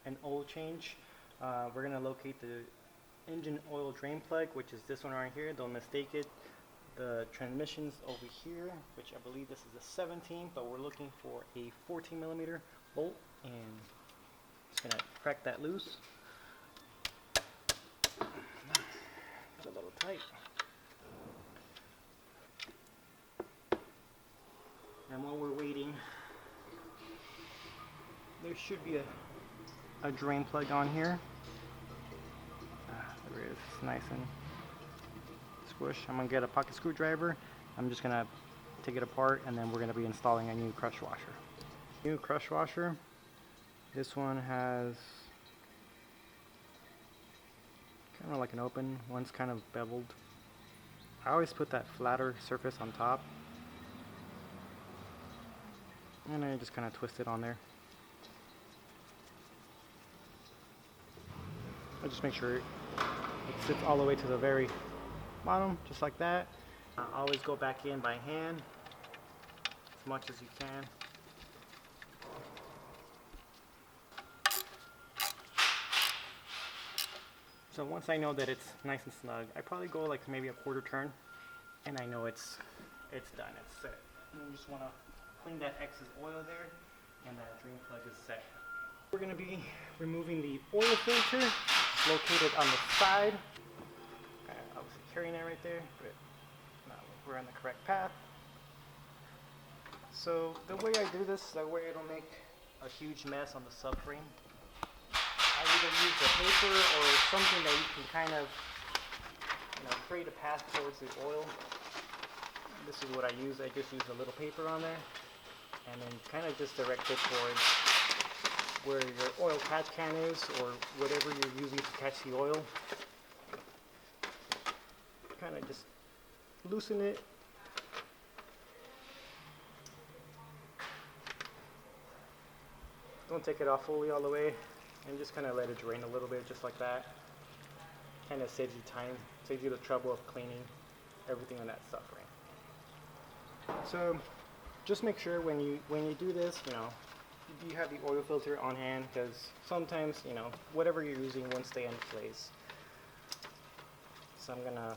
an oil change. We're going to locate the engine oil drain plug, which is this one right here. Don't mistake it. The transmission's over here, which I believe this is a 17, but we're looking for a 14 millimeter bolt, and just gonna crack that loose. It's a little tight. And while we're waiting, there should be a drain plug on here. There it is. It's nice and squish. I'm gonna get a pocket screwdriver. I'm just gonna take it apart, and then we're gonna be installing a new crush washer. New crush washer. This one has kind of like an open. One's kind of beveled. I always put that flatter surface on top, and I just kind of twist it on there. I just make sure it sits all the way to the very bottom, just like that. Always go back in by hand as much as you can. So once I know that it's nice and snug, I probably go like maybe a quarter turn, and I know it's done, it's set. And you just want to clean that excess oil there, and that drain plug is set. We're going to be removing the oil filter located on the side. I was carrying it right there, but no, we're on the correct path. So the way I do this, that way I don't make a huge mess on the subframe. I either use a paper or something that you can kind of, create a path towards the oil. This is what I use. I just use a little paper on there, and then kind of just direct it towards where your oil catch can is, or whatever you're using to catch the oil. Kind of just loosen it. Don't take it off fully all the way, and just kind of let it drain a little bit, just like that. Kind of saves you time, saves you the trouble of cleaning everything on that subframe. So just make sure when you do this, you have the oil filter on hand, because sometimes, whatever you're using won't stay in place. So I'm gonna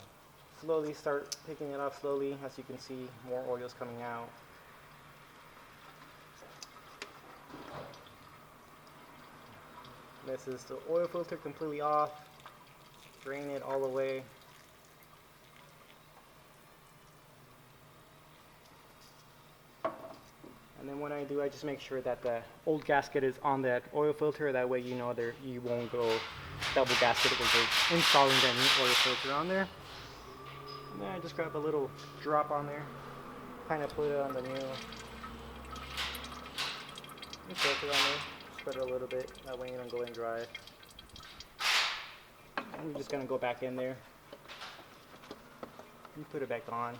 slowly start picking it off slowly. As you can see, more oil is coming out. This is the oil filter completely off. Drain it all the way. And then what I do, I just make sure that the old gasket is on that oil filter. That way you won't go double gasket over installing that new oil filter on there. And then I just grab a little drop on there, kind of put it on the new filter on there. Spread it a little bit, that way you don't go in dry. I'm just going to go back in there and put it back on.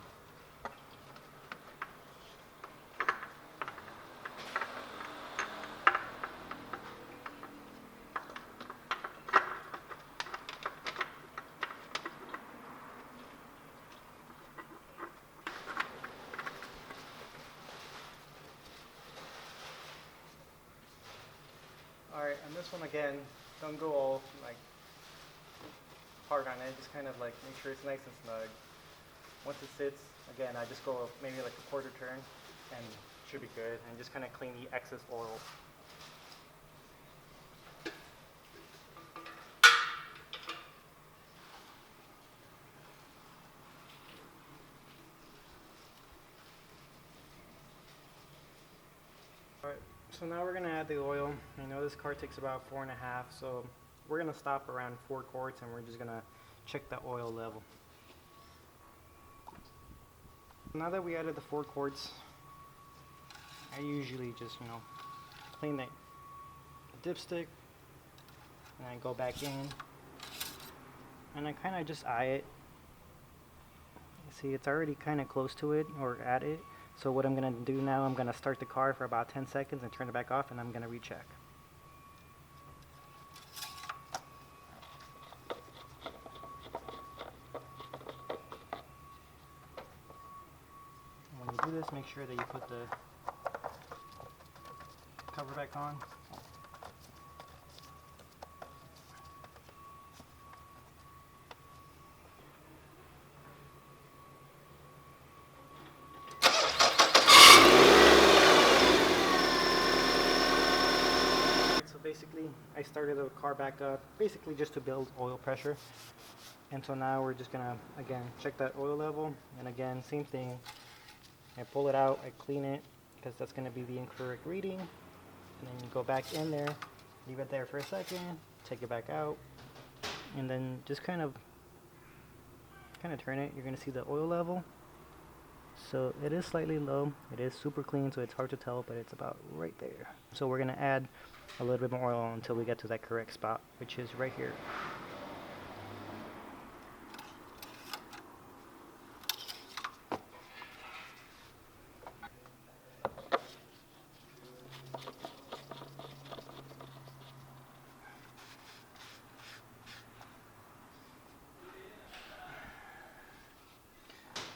Alright, and this one again, don't go all hard on it, just kind of make sure it's nice and snug. Once it sits, again, I just go maybe like a quarter turn, and it should be good, and just kind of clean the excess oil. Alright, so now we're going to add the oil. I know this car takes about 4.5, so we're going to stop around 4 quarts, and we're just going to check the oil level. Now that we added the 4 quarts, I usually just, clean the dipstick, and I go back in, and I kind of just eye it. See, it's already kind of close to it, or at it. So what I'm going to do now, I'm going to start the car for about 10 seconds and turn it back off, and I'm going to recheck. When you do this, make sure that you put the cover back on. basically. I started the car back up basically just to build oil pressure. And so now we're just gonna, again, check that oil level. And again, same thing. I pull it out, I clean it, because that's gonna be the incorrect reading. And then you go back in there, leave it there for a second, take it back out, and then just kind of turn it. You're gonna see the oil level. So it is slightly low. It is super clean, so it's hard to tell, but it's about right there. So we're gonna add a little bit more oil until we get to that correct spot, which is right here.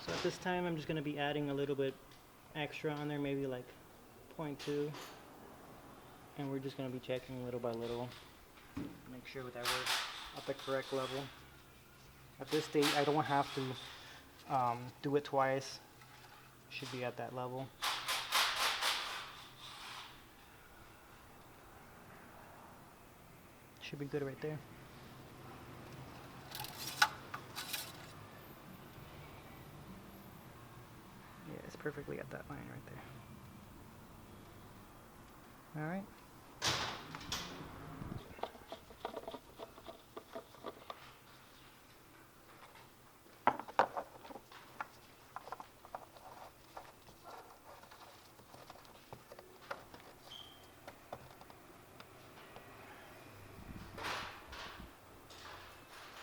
So at this time, I'm just going to be adding a little bit extra on there, maybe like 0.2. And we're just going to be checking little by little. Make sure that we're at the correct level. At this stage, I don't have to do it twice. Should be at that level. Should be good right there. Yeah, it's perfectly at that line right there. Alright.